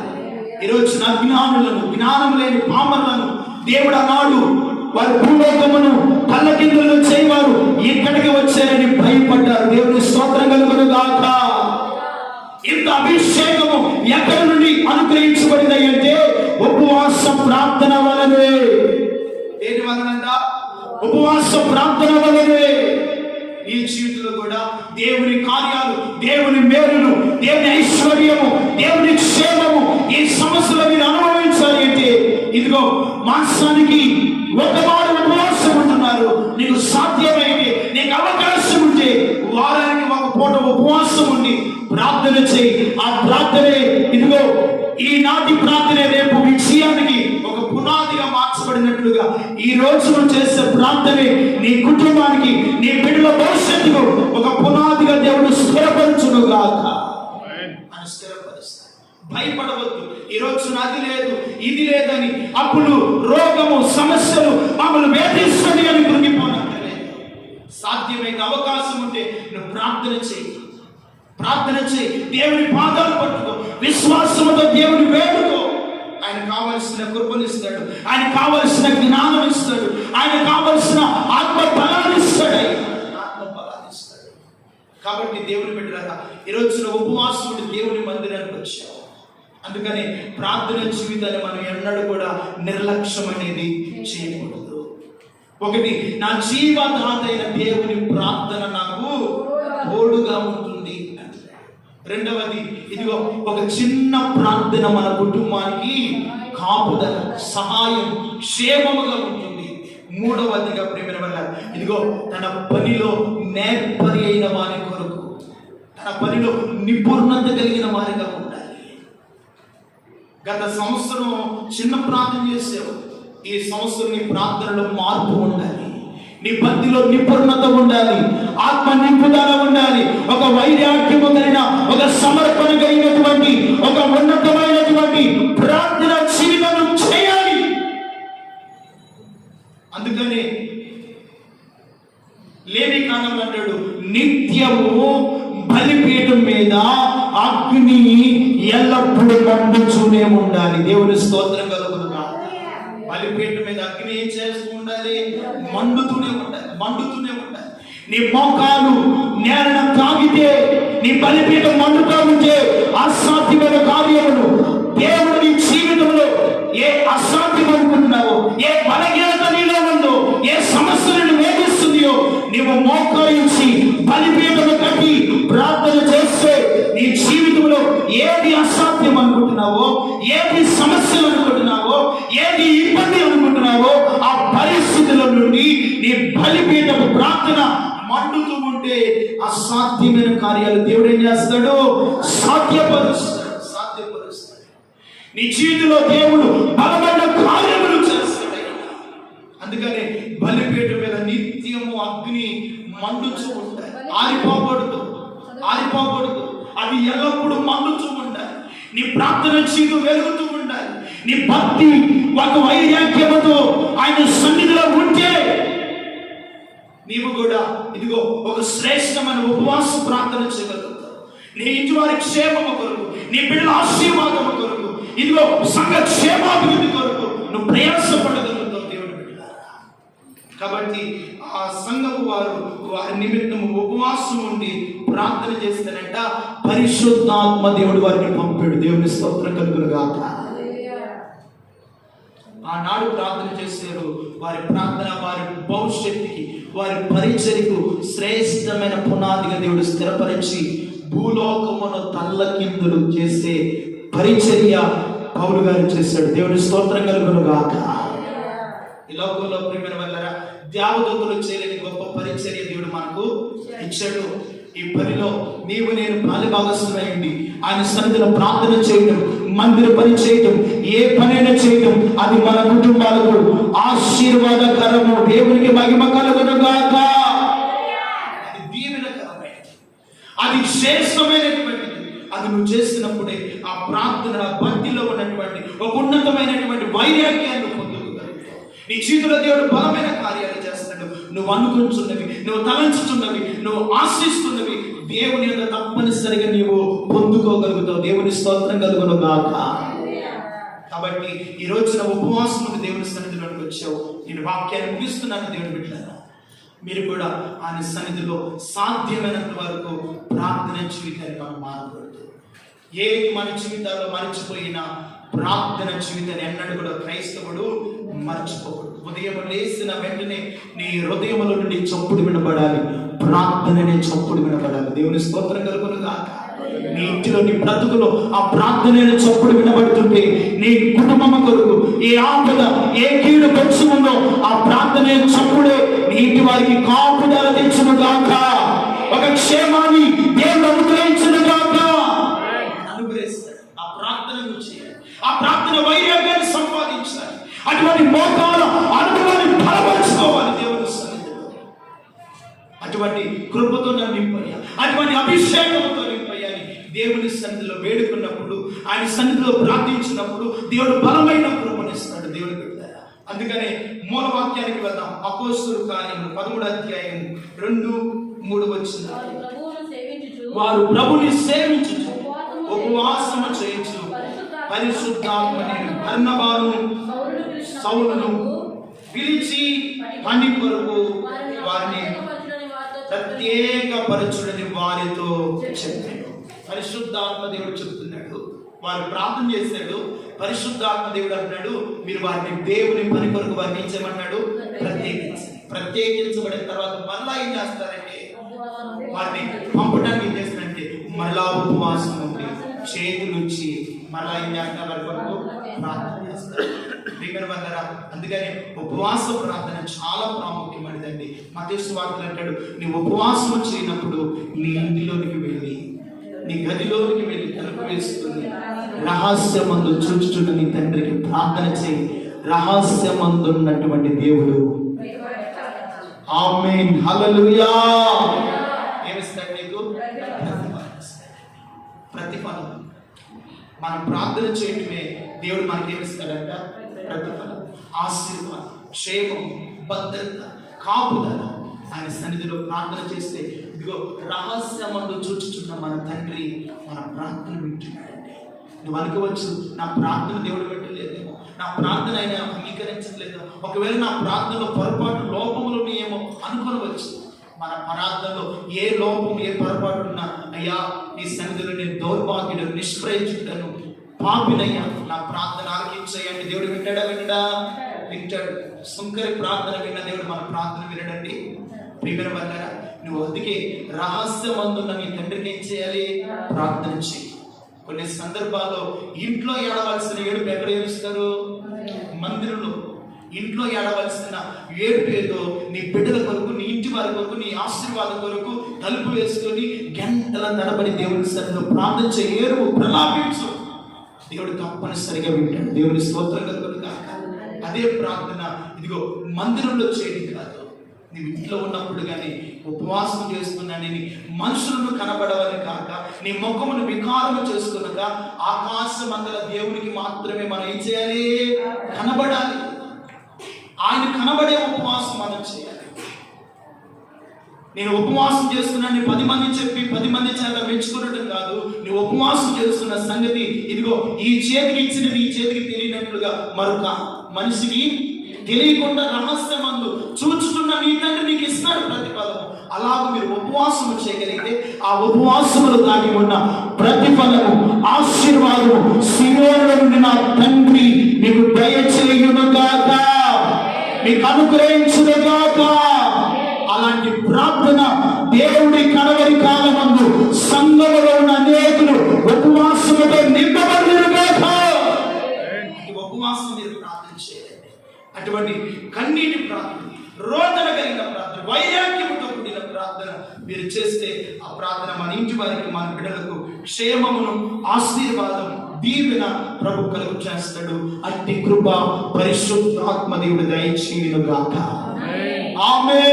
ఈరోజు అజ్ఞానులను, జ్ఞానం లేని పామరులను దేవుడు అన్నాడు, వారి భూలోకమును తల్లకిందులు చేయవారు ఇక్కడికి వచ్చారని భయపడ్డారు. దేవుని స్తోత్రం కలుగును గాక. ఇంత అభిషేకము ఎక్కడి నుండి అనుగ్రహించబడింది అంటే ఉపవాస ప్రార్థన వలనే. దేని వలనంట? ఉపవాస ప్రార్థన వలనే. ఈ జీవితంలో కూడా దేవుని కార్యాలు, దేవుని మేలులు, దేవుని ఐశ్వర్యము, దేవుని క్షేమము ఈ సమస్యలు మీరు అనుభవించాలి అంటే ఇదిగో మాసానికి ఒకవారు ఉపవాసం ఉంటున్నారు. నీకు సాధ్యమైతే, నీకు అవకాశం ఉంటే వారానికి ఒక పూట ఉపవాసం ఉండి ప్రార్థన చేయి. ఆ ప్రార్థనే ఇదిగో ఈనాటి ప్రార్థనే రేపు విజయానికి ఒక పునాదిగా మార్చబడినట్లుగా ఈ రోజు నువ్వు చేసే ప్రార్థనే నీ కుటుంబానికి, నీ బిడ్డల భవిష్యత్తుకు ఒక పునాదిగా దేవుడు స్థిరపరచును గాక. అని స్థిరపరుస్తాడు. భయపడవద్దు. ఈ రోజు అది లేదు, ఇది లేదని అప్పులు, రోగము, సమస్యలు మమ్మల్ని వేధిస్తుంది అని కృంగిపోనక్కర్లేదు. సాధ్యమైన అవకాశం ఉంటే నువ్వు ప్రార్థన చేయి. ప్రార్థన చేయి. దేవుని పాదాలు పట్టుకో. విశ్వాసముతో దేవుని వేడుకో. ఆయన కావలసిన కృపనిస్తాడు. ఆయన కావలసిన జ్ఞానం ఇస్తాడు. ఆయన కావలసిన ఆత్మ బలాన్ని ఇస్తాడు. ఆత్మ బలాన్ని ఇస్తాడు. కాబట్టి దేవుని బిడ్డలారా, ఈరోజు ఉపవాసం ఉండి దేవుని మందిరానికి వచ్చావు. అందుకని ప్రార్థన జీవితాన్ని మనం ఎన్నడూ కూడా నిర్లక్ష్యం అనేది చేయకూడదు. ఒకటి, నా జీవదాత అయిన దేవుని ప్రార్థన నాకు తోడుగా ఉంటుంది. రెండవది, ఇదిగో ఒక చిన్న ప్రార్థన మన కుటుంబానికి కాపుదల, సహాయం, క్షేమముగా ఉంటుంది. మూడవదిగా ప్రేమ వల్ల ఇదిగో తన పనిలో నేర్పరి అయిన వారి కొరకు, తన పనిలో నిపుణత కలిగిన వారిగా ఉండాలి. గత సంవత్సరం చిన్న ప్రార్థన చేసావు. ఈ సంవత్సరం నీ ప్రార్థనలో మార్పు ఉండాలి. నీ భక్తిలో నిపుణత ఉండాలి. ఆత్మ నిపుణత ఉండాలి. ఒక వైరాగ్యము కలిగిన, ఒక సమర్పణ కలిగినటువంటి, ఒక ఉన్నతమైనటువంటి ప్రార్థన జీవితం చేయాలి. అందుకని లేవి కాలం అంటాడు, నిత్యము బలిపీఠం మీద అగ్ని ఎల్లప్పుడూ మండుతూనే ఉండాలి. దేవుని స్తోత్రం కలుగును గాక. బలిపీఠం మీద అగ్ని ఏం చేస్తూ ఉండాలి? మండుతూనే ఉండాలి. మండుతూనే ఉండాలి. నీ మోకాలు నేలన తాగితే, నీ బలిపీఠం మండుతూ ఉంటే అసాధ్యమైన కార్యములు దేవుడు నీ జీవితంలో ఏ అసాధ్యం అనుకుంటున్నావో, ఏ బలహీనత నీలో ఉందో, ఏ సమస్యలను వేధిస్తుందో, నీవు మోకరించి బలిపీఠము కట్టి ప్రార్థన చేస్తే నీ జీవితంలో ఏది అసాధ్యం అనుకుంటున్నావో, ఏది సమస్యలు అనుకుంటున్నావో, ఏది ఇబ్బంది అనుకుంటున్నావో ఆ పరిస్థితుల నుండి నీ బలిపీఠము ప్రార్థన మండుతూ ఉంటే అసాధ్యమైన కార్యాలు దేవుడు ఏం చేస్తాడు? సాధ్యపరుస్తాడు. సాధ్యపరుస్తాడు. నీ జీవితంలో దేవుడు బలమైన కార్యములు చేస్తాడు. అందుకని బలిపీఠం మీద నిత్యము అగ్ని మండుతూ ఉంటాయి. ఆరిపోకూడదు. అది ఎల్లప్పుడూ మండుతూ ఉండాలి. నీ ప్రార్థన జీవితం వెలుగుతూ ఉండాలి. నీ భక్తి ఒక వైరాగ్యముతో ఆయన సన్నిధిలో ఉంటే నీవు కూడా ఇదిగో ఒక శ్రేష్టమైన ఉపవాస ప్రార్థన చేయగలుగుతావు. నీ ఇంటి వారి క్షేమము కొరకు, నీ బిడ్డల ఆశీర్వాదము కొరకు, ఇదిగో సంఘ క్షేమాభివృద్ధి కొరకు నువ్వు ప్రయాసపడగలుగుతావు దేవుని బిడ్డలారా. కాబట్టి ఆ సంఘము వారి నిమిత్తము ఉపవాసం ఉండి ప్రార్థన చేస్తానంట పరిశుద్ధాత్మ దేవుడు వారిని పంపాడు. దేవుని స్తోత్రం కలుగును గాక. ఆనాడు ప్రార్థన చేశారు. వారి ప్రార్థన వారి భవిష్యత్తుకి, వారి పరిచర్యకు శ్రేష్టమైన పునాదిగా దేవుడు స్థిరపరిచి భూలోకమును తల్లకిందులు చేసే పరిచర్య పౌలు గారు చేశాడు. దేవుని స్తోత్రం కలుగును గాక. ఈ లోకంలో ప్రియమైన వాళ్ళరా, దేవదూతలు చేయలేని గొప్ప పరిచర్య దేవుడు మనకు ఇచ్చాడు. ఈ పనిలో నీవు నేను పాలుభాగస్తులయ్యండి. ఆయన సన్నిధిలో ప్రార్థన చేయడం, మందిర పని చేయడం, ఏ పనైనా చేయడం అది మన కుటుంబాలకు ఆశీర్వాదకరము. దేవునికి మహిమ కలుగును గాక. అది దీవెనకరమైనది, అది శ్రేష్టమైనటువంటిది. నువ్వు చేసినప్పుడే ఆ ప్రార్థన భక్తిలో ఉన్నటువంటి ఒక ఉన్నతమైనటువంటి వైరాగ్యాన్ని పొందుకోగలుగుతావు. నీ జీవితంలో దేవుడు బలమైన కార్యాలు చేస్తాడు. నువ్వు అనుకుంటున్నవి, నువ్వు తలంచుతున్నవి, నువ్వు ఆశిస్తున్నవి దేవుని యొక్క తప్పనిసరిగా నీవు పొందుకోగలుగుతావు. దేవుని స్తోత్రం కలుగును గాక. కాబట్టి ఈ రోజున ఉపవాసం దేవుని సన్నిధిలోకి వచ్చావు. నేను వాక్యాన్ని ముగిస్తున్నాను. దేవుని బిడ్డలారా, మీరు కూడా ఆయన సన్నిధిలో సాధ్యమైనంత వరకు ప్రార్థన జీవితాన్ని మనం మారకూడదు. ఏది మన జీవితాల్లో మర్చిపోయినా ప్రార్థన జీవితాన్ని ఎన్నడూ కూడా క్రైస్తవుడు మర్చిపోకూడదు. ఉదయం లేచిన వెంటనే నీ హృదయంలో నుండి చప్పుడు వినబడాలి, ప్రార్థననే చప్పుడు వినబడాలి. దేవుని స్తోత్రం కలుగును గాక. నీ ఇంటిలో, నీ బ్రతుకులో ఆ ప్రార్థన చప్పుడు వినబడుతుంటే నీ కుటుంబం కొరకు ఏ ఆపద, ఏ కీడు పెంచి ఉందో ఆ ప్రార్థన చప్పుడే నీ ఇంటి వారికి కాపుదల తెచ్చును గాక. ఒక క్షేమాన్ని దేవుడు అనుగ్రహించును గాక. అనుగ్రహిస్తాడు. ఆ ప్రార్థన చేయాలి, ఆ ప్రార్థన వైరాగ్యాన్ని సంపాదించాలి, అటువంటి మోకాల అనుభవాన్ని బలపరుచుకోవాలి. దేవుని సన్నిధిలో అటువంటి కృపతో నన్ను నింపయ్యా, అటువంటి అభిషేకంతో నింపయ్యాని దేవుని సన్నిధిలో వేడుకున్నప్పుడు, ఆయన సన్నిధిలో ప్రార్థించినప్పుడు దేవుడు బలమైన కృపనిస్తాడు. దేవుని బిడ్డలారా, అందుకనే మూల వాక్యానికి వెళ్దాం. అపోస్తలుల కార్యములు 13వ అధ్యాయం 2-3 వచనాలు. వారు ప్రభుని సేవించుచు ఉపవాసము చేయించు పరిశుద్ధాత్మని బర్నబాను సౌలును పిలిచి పని కొరకు వారిని ప్రత్యేకపరచుడని వారితో చెప్పాడు. పరిశుద్ధాత్మ దేవుడు చెప్తున్నాడు. వారు ప్రార్థన చేశాడు. పరిశుద్ధాత్మ దేవుడు అంటున్నాడు, మీరు వారిని దేవుని పని కొరకు వారిని ఏం చేయమన్నాడు? ప్రత్యేకించబడిన తర్వాత మళ్ళా ఏం చేస్తారంటే, వారిని పంపడానికి ఏం చేస్తారంటే మళ్ళా ఉపవాసం ఉండి చేతులు ఇచ్చి మళ్ళా ఏం చేస్తున్నారు? వారి కొరకు ప్రార్థన చేస్తారు. అందుకని ఉపవాస ప్రార్థన చాలా ప్రాముఖ్యమైనదండి. మత్తయి సువార్తలో అంటాడు, నీ ఉపవాసం చేయనప్పుడు నీ ఇంటిలోనికి వెళ్ళి, నీ గదిలోనికి వెళ్ళి తలుపు వేసుకుని రహస్యమందు చూచుచున్న నీ తండ్రికి ప్రార్థన చేయి. రహస్యమందున్నటువంటి దేవుడు ఆమేన్ హల్లెలూయా ఏమిస్తాడు నీకు? ప్రతిఫలం. మనం ప్రార్థన చేయటమే దేవుడు మనకి ఏమిస్తాడంట? ప్రతిఫలం, ఆశీర్వాదం, క్షేమం, భద్రత, కాపుదల. ఆయన సన్నిధిలో ప్రార్థన చేస్తే ఇదిగో రహస్యమందు చూచుచున్న మన తండ్రి మన ప్రార్థన వింటున్నాడండి. నువ్వు అనుకోవచ్చు, నా ప్రార్థన దేవుడు పెట్టలేదేమో, నా ప్రార్థన ఆయన అంగీకరించట్లేదు, ఒకవేళ నా ప్రార్థనలో పొరపాటు లోపములు ఉన్నాయేమో అనుకోవచ్చు. మన ప్రార్థనలో ఏ లోపం, ఏ పొరపాటు ఉన్నా, అయ్యా నీ సన్నిధిలో నేను దౌర్భాగ్యుడు, నిష్ప్రయోజకుడను, పాపినయ్యా, నా ప్రార్థన ఆలకించయ్యండి. దేవుడు వింటాడా? వింటాడు. సుంకరి ప్రార్థన విన్న దేవుడు మన ప్రార్థన వినడండి. ప్రియమైన వారలారా, నువ్వు అందుకే రహస్యమందున్న నీ తండ్రికి ఏం చేయాలి? ప్రార్థన చేయి. కొన్ని సందర్భాల్లో ఇంట్లో ఏడవలసిన ఏడుపు ఎక్కడ ఏడుస్తారు? మందిరంలో. ఇంట్లో ఏడవలసిన ఏడుపు ఏదో నీ బిడ్డల కొరకు, నీ ఇంటి వారి కొరకు, నీ ఆశీర్వాదం కొరకు తలుపు వేసుకొని గంటల తడబడి దేవుని సన్నిధిలో ప్రార్థన చేయి. ఏడుపు, ప్రలాపించు. దేవుడు తప్పనిసరిగా వింటాడు. దేవుని స్తోత్రం కలుగును గాక. అదే ప్రార్థన ఇదిగో మందిరంలో చేయడం కాదు, నీవు ఇంట్లో ఉన్నప్పుడు కానీ ఉపవాసం చేస్తున్నానని మనుషులను కనబడవని కాక, నీ ముఖమును వికారము చేసుకున్నాక ఆకాశమందల దేవునికి మాత్రమే మనం ఏం చేయాలి? కనబడాలి. ఆయన కనబడే ఉపవాసం మనం చేయాలి. నేను ఉపవాసం చేస్తున్నాను 10 మంది చెప్పి 10 మంది చేత మెచ్చుకున్నట్టు కాదు. నువ్వు ఉపవాసం చేస్తున్న సంగతి ఇదిగో ఈ చేతికి ఇచ్చినది ఈ చేతికి తెలియనట్లుగా మరొక మనిషికి తెలియకుండా రహస్యమందు చూచుతున్న నీ తండ్రి నీకు ఇస్తాడు ప్రతిఫలం. అలాగే మీరు ఉపవాసం చేయగలిగితే ఆ ఉపవాసములు దాగి ఉన్న ప్రతిఫలము, ఆశీర్వాదము సియోనుల నుండి నా తండ్రి నీకు దయచేయును గాక, మీకు అనుగ్రహించును గాక. అలాంటి ప్రార్థన దేవుడి కడవరి కాలమందు సంఘములో ఉన్న అనేకులు ఉపవాసముతో నింపబడిన గాక. ఉపవాసం మీరు ప్రార్థన చేయండి. అటువంటి కన్నీటి ప్రార్థన, రోదన కలిగిన ప్రార్థన, వైరాగ్యముతో కూడిన ప్రార్థన మీరు చేస్తే ఆ ప్రార్థన మన ఇంటి వారికి, మన బిడ్డలకు క్షేమమును, ఆశీర్వాదం, దీవెన ప్రభు కలుగు చేస్తాడు. అట్టి కృప పరిశుద్ధాత్మ దేవుడు దయచేయును గాక. ఆమేన్.